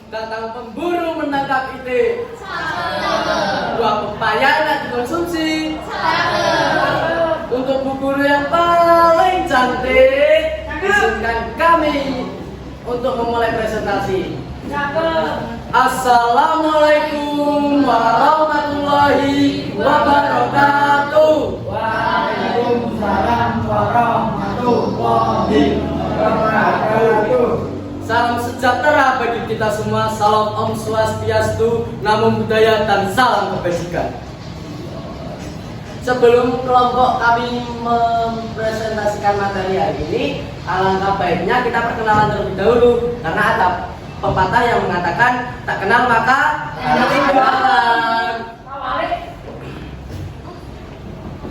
datang pemburu menangkap itik. Buah pepaya enak dikonsumsi. Untuk bu guru yang paling cantik, izinkan kami untuk memulai presentasi. Assalamualaikum warahmatullahi wabarakatuh. Waalaikumsalam warahmatullahi wabarakatuh. Salam sejahtera bagi kita semua. Salam Om Swastiastu, Namo Buddhaya, dan salam kebajikan. Sebelum kelompok kami mempresentasikan materi hari ini, alangkah baiknya kita perkenalan terlebih dahulu, karena ada pepatah yang mengatakan tak kenal maka tak kenalan.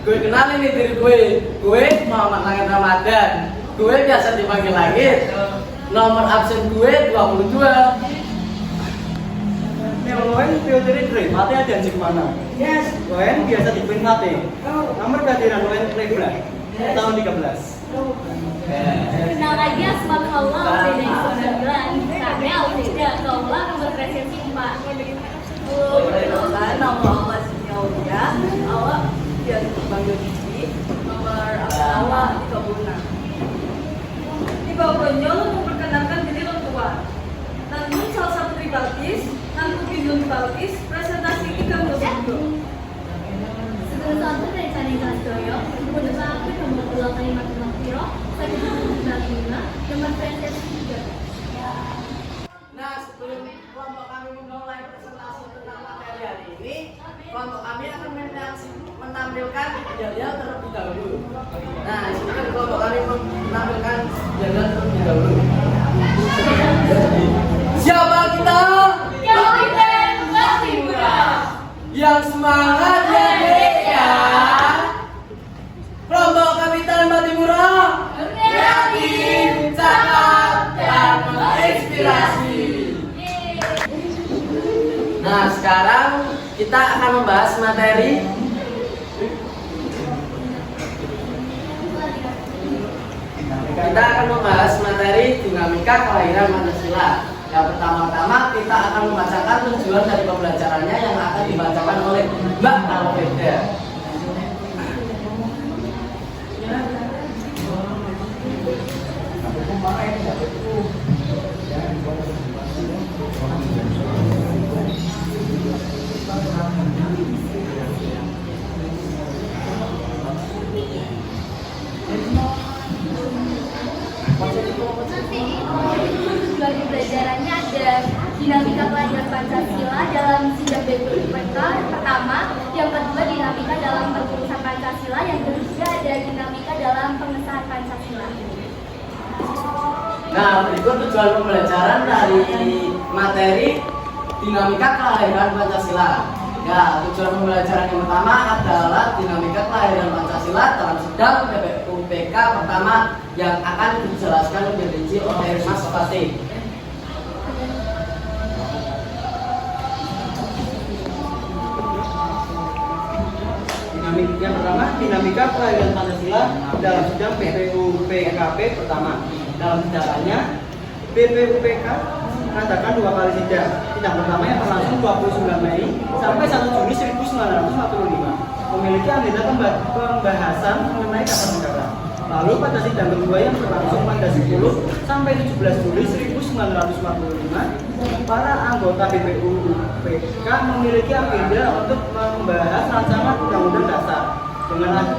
Gue kenalin nih diri gue Muhammad Langit Ramadan. Gue biasa dipanggil Langit. Nomor absen gue 22. Loen Theodore Dre, mati ada di mana? Yes. Loen biasa dipimpin mati. Nomor kehadiran Loen Lebra, tahun 13. Kenal lagi asma Allah dari 19 sampai Al-Qaeda kaulah nomor presensi 4. Perkenalkan, nama Allah Sinyaudya, awak biasa dipanggil Cici, nomor awak 36. Di bawahnya lo memperkenalkan diri lo tua. Namun salah satu Balkis, Nanti Bindun Balkis, presentasi kita untuk Segala sesuatu dari Cani Kasdoyo, berupa aku nomor 2 kalimat Makfiro, 195, nomor presensi 3. Nah, sebelum kelompok kami memulai presentasi tentang materi hari ini, kelompok kami akan menampilkan video terlebih dahulu. Nah, sekarang kelompok kami menampilkan video terlebih dahulu. Siapa kita? Kapiten Patimura Yang semangat ya. Kelompok Kapitan Patimura kreatif, cakap, dan menginspirasi. Nah, sekarang kita akan membahas materi dinamika kelahiran Pancasila. Yang pertama-tama kita akan membacakan tujuan dari pembelajarannya yang akan dibacakan oleh Mbak Alveda. Tujuan pembelajarannya ada dinamika kelahiran Pancasila dalam sidang BPUPK pertama, yang kedua dinamika dalam pengurusan Pancasila, yang ketiga ada dinamika dalam pengesahan Pancasila. Nah, berikut tujuan pembelajaran dari materi dinamika kelahiran Pancasila. Ya, tujuan pembelajaran yang pertama adalah dinamika kelahiran Pancasila dalam sidang BPUPK pertama yang akan dijelaskan lebih rinci oleh Mas Fatih. Yang pertama, dinamika kelahiran Pancasila dalam sidang BPUPKP pertama. Dalam sejarahnya, BPUPK mengadakan 2 kali sidang. Sidang pertama yang berlangsung 29 Mei sampai 1 Juni 1945, memiliki agenda pembahasan mengenai kewarganegaraan. Lalu pada sidang kedua yang berlangsung pada 10 sampai 17 Juli 1945, para anggota BPUPK memiliki agenda untuk membahas rancangan undang-undang dasar. Dengan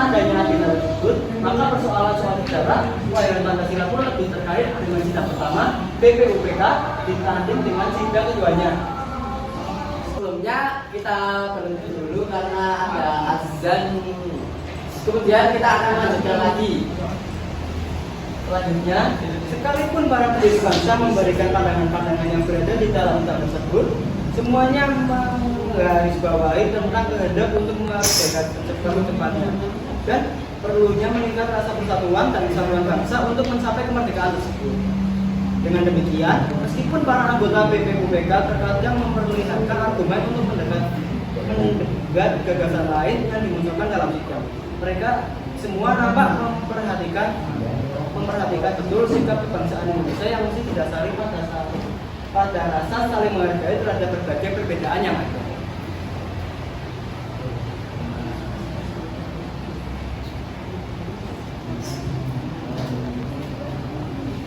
adanya agenda tersebut, maka persoalan soal sejarah kelahiran Pancasila pun lebih terkait dengan sidang pertama BPUPK ditanding dengan sidang keduanya. Sebelumnya kita berhenti dulu karena ada azan. Kemudian kita akan lanjutkan lagi. Selanjutnya, sekalipun para pendiri bangsa memberikan pandangan-pandangan yang berada di dalam kitab tersebut, semuanya menggarisbawahi tentang kehendak untuk mengakibatkan secepatnya dan perlunya meningkat rasa persatuan dan kesatuan bangsa untuk mencapai kemerdekaan tersebut. Dengan demikian, meskipun para anggota BPUPK terkadang memperlihatkan argumen untuk menggugat gagasan lain yang dimunculkan dalam sidang, mereka semua nampak memperhatikan betul sikap kebangsaan Indonesia yang mesti didasari pada pada rasa saling menghargai terhadap berbagai perbedaan yang ada.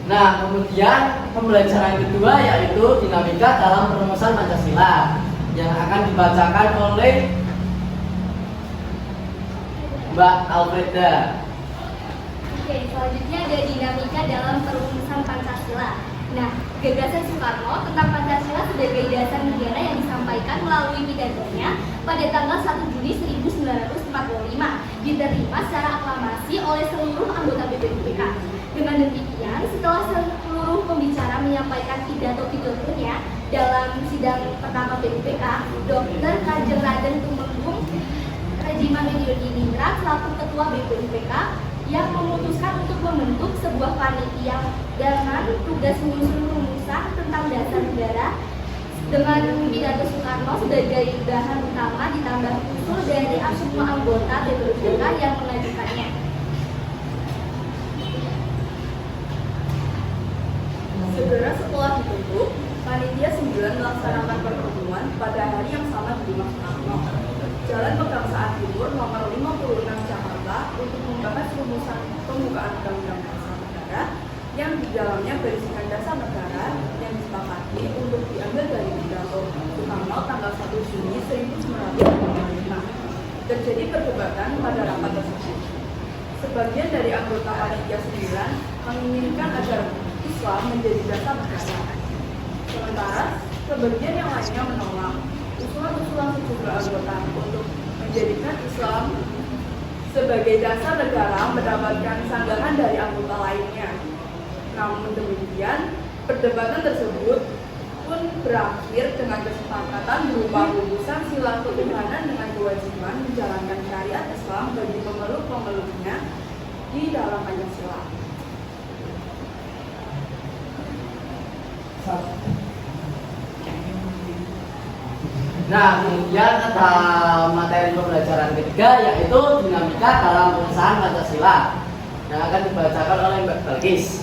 Nah, kemudian pembelajaran kedua yaitu dinamika dalam perumusan Pancasila yang akan dibacakan oleh Mbak Alfreda. Oke, selanjutnya ada dinamika dalam perumusan Pancasila. Nah, gagasan Soekarno tentang Pancasila sebagai dasar negara yang disampaikan melalui pidatonya pada tanggal 1 Juni 1945 diterima secara aklamasi oleh seluruh anggota BPUPK. Dengan demikian, setelah seluruh pembicara menyampaikan pidato-pidatonya dalam sidang pertama BPUPK, Dr. Kanjeng Raden Tumenggung Rajimaningrat selaku Ketua BPUPK yang memutuskan untuk membentuk sebuah panitia dengan tugas menyusun rumusan tentang dasar negara dengan pidato Soekarno sebagai bahan utama ditambah usul dari semua anggota BPUPK yang mengajukannya. Segera setelah dibentuk, panitia 9 melaksanakan pertemuan pada hari yang sama di Rumah Soekarno, Jalan Pegangsaan Timur nomor 56 Jakarta untuk membahas rumusan pembukaan Undang-Undang Dasar Negara yang di dalamnya berisikan dasar negara yang disepakati untuk diambil dari pidato Soekarno tanggal 1 Juni 1945. Terjadi perdebatan pada rapat tersebut. Sebagian dari anggota panitia 9 menginginkan agar Islam menjadi dasar negara. Sementara sebagian yang lainnya menolak usulan-usulan sejumlah anggota untuk menjadikan Islam sebagai dasar negara mendapatkan sanggahan dari anggota lainnya. Namun demikian, perdebatan tersebut pun berakhir dengan kesepakatan berupa rumusan sila ketuhanan dengan kewajiban menjalankan syariat Islam bagi pemeluk-pemeluknya di dalam Pancasila. Nah, kemudian ada materi pembelajaran ketiga yaitu dinamika dalam pengesahan Pancasila yang akan dibacakan oleh Mbak Balkis.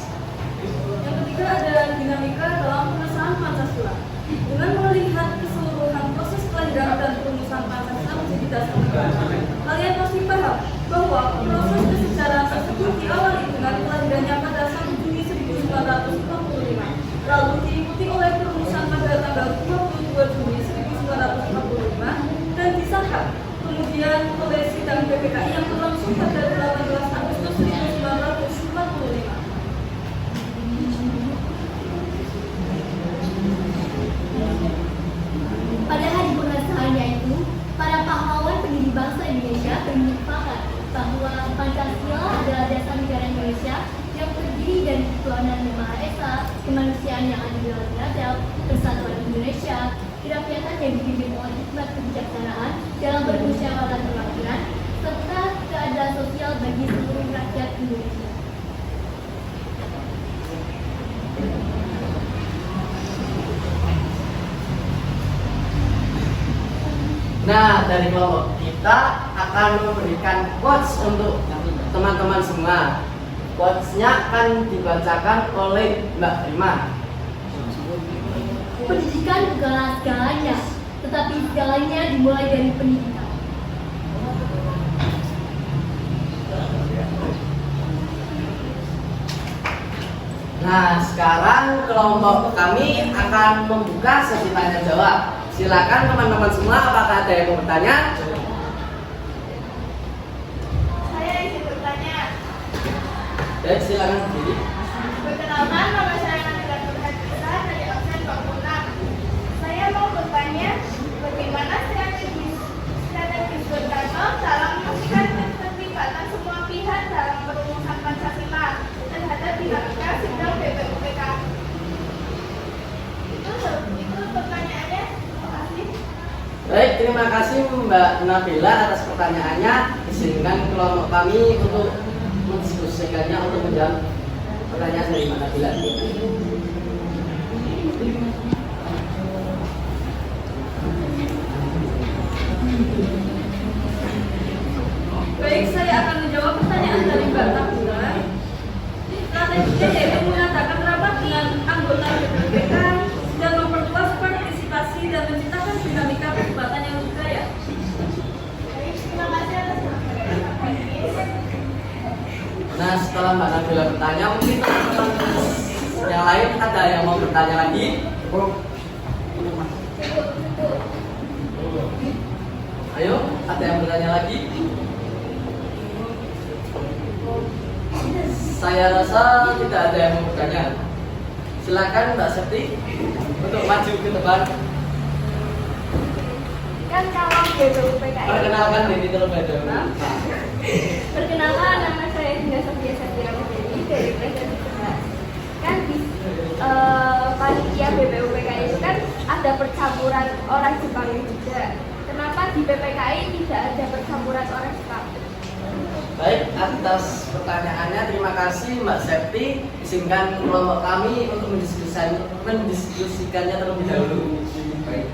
Yang ketiga adalah dinamika dalam pengesahan Pancasila. Dengan melihat keseluruhan proses kelahiran dan perumusan Pancasila menjadi dasar negara, kalian pasti paham bahwa proses kesejaraan tersebut diawali dengan kelahirannya pada 1 Juni 1945, lalu diikuti oleh perumusan pada tanggal 22 Juni 1945 dan disahkan kemudian oleh sidang PPKI yang berlangsung pada 18 Agustus 1945. Pada hari pengesahannya itu, para pahlawan pendiri bangsa Indonesia bersepakat bahwa Pancasila adalah dasar negara Indonesia yang terdiri dari ketuhanan yang Maha Esa, kemanusiaan yang adil dan beradab, persatuan Indonesia, kerakyatan yang dipimpin oleh hikmat kebijaksanaan dalam bermusyawarah perwakilan, serta keadilan sosial bagi seluruh rakyat Indonesia. Nah, dari kelompok kita akan memberikan quotes untuk teman-teman semua. Quotes-nya akan dibacakan oleh Mbak Rima. Pendidikan bukanlah segalanya, tetapi segalanya dimulai dari pendidikan. Nah, sekarang kelompok kami akan membuka sesi tanya jawab. Silakan teman-teman semua, apakah ada yang mau bertanya? Saya ingin bertanya. Dan silakan berdiri. Perkenalkan, nama saya Nanda Nurhatisa dari absen 46. Saya mau bertanya, bagaimana strategi Soekarno dalam memastikan keterlibatan semua pihak dalam perumusan Pancasila terhadap dinamika sidang BPUPK? Itu pertanyaannya. Terima kasih. Baik, terima kasih Mbak Nabila atas pertanyaannya. Izinkan kelompok kami untuk mendiskusikannya untuk menjawab pertanyaan dari Mbak Nabila. Baik, saya akan menjawab pertanyaan dari Mbak Nabila. Strateginya yaitu mengadakan rapat dengan anggota BPUPK dan Mbak Nabila bertanya, mungkin teman-teman yang lain ada yang mau bertanya lagi? Ayo, ada yang bertanya lagi? Saya rasa tidak ada yang mau bertanya. Silakan Mbak Septi untuk maju ke depan. Kan kalau BPUPKI. Perkenalkan diri terlebih dahulu. Perkenalkan, nama saya Dinda Sofia Satira Mujadi dari Prestasi 11. Kan di panitia BPUPKI itu kan ada percampuran orang Jepang juga. Kenapa di BPKI tidak ada percampuran orang Jepang? Baik, atas pertanyaannya terima kasih Mbak Septi. Izinkan kelompok kami untuk mendiskusikannya terlebih dahulu. Baik.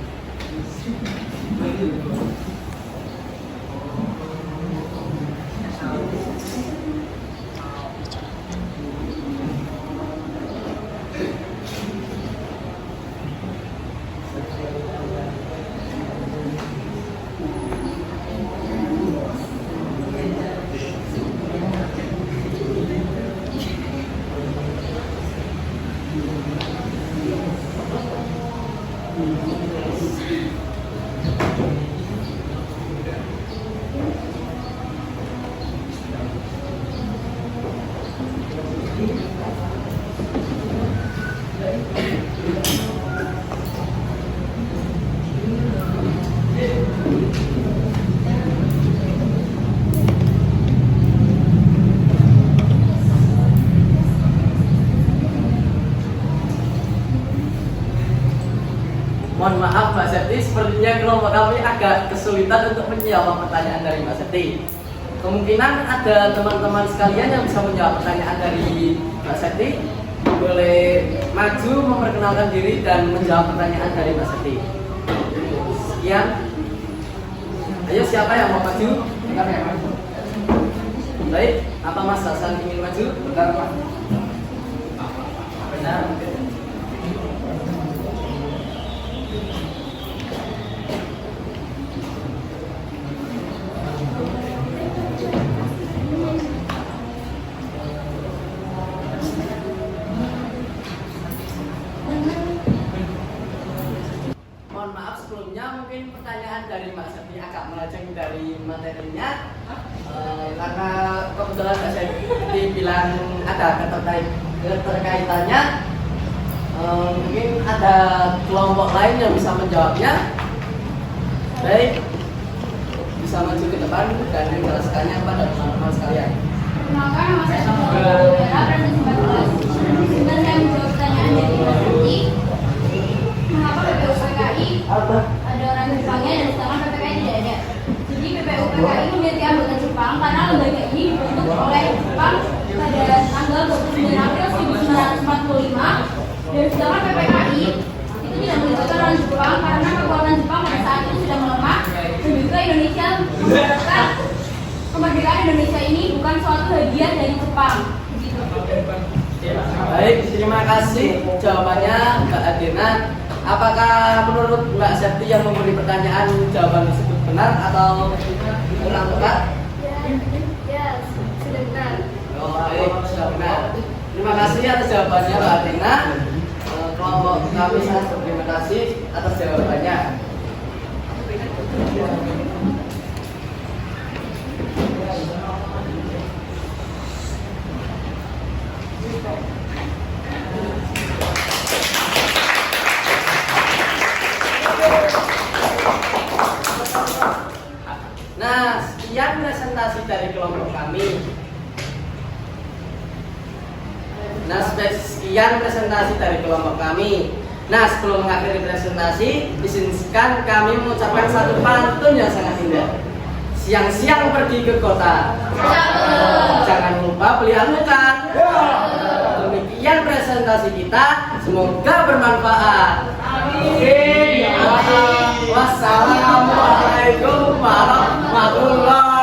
Mohon maaf Mbak Septi, sepertinya kelompok kami agak kesulitan untuk menjawab pertanyaan dari Mbak Septi. Kemungkinan ada teman-teman sekalian yang bisa menjawab pertanyaan dari Mbak Septi. Boleh maju memperkenalkan diri dan menjawab pertanyaan dari Mbak Septi. Sekian. Ayo, siapa yang mau maju? Baik, apa Mas Hasan ingin maju? Bentar Pak. Benar. Mohon maaf sebelumnya, mungkin pertanyaan dari Mbak Septi agak melenceng dari materinya, karena kebetulan Mbak Septi bilang ada keterkaitannya. Mungkin ada kelompok lain yang bisa menjawabnya. Baik, bisa maju ke depan dan menjelaskannya kepada teman-teman sekalian. Perkenalkan, nama saya Sofia Satira, Prestasi 14. Sebentar saya menjawab pertanyaan dari Mbak Septi. Mengapa BPUPKI ada orang Jepangnya dan sedangkan PPKI tidak ada? Jadi BPUPKI memiliki anggota Jepang karena lembaga ini dibentuk oleh Jepang pada tanggal 29 April 1945, dan sedangkan PPKI itu tidak melibatkan orang Jepang karena kekuatan Jepang pada saat itu sudah melemah, dan juga Indonesia mengharapkan kemerdekaan Indonesia ini bukan suatu hadiah dari Jepang. Begitu. Baik, terima kasih jawabannya Mbak Adena. Apakah menurut Mbak Septi yang memberi pertanyaan jawaban tersebut benar atau kurang tepat? Ya, sudah benar. Oh, baik, sudah benar. Terima kasih atas jawabannya Mbak Adena. Kelompok kami sangat berterima kasih atas jawabannya. Nah, sekian presentasi dari kelompok kami. Nah, sebelum mengakhiri presentasi, izinkan kami mengucapkan satu pantun yang sangat indah. Siang-siang pergi ke kota, jangan lupa beli alpukat. Demikian presentasi kita, semoga bermanfaat. Amin. Wassalamualaikum warahmatullahi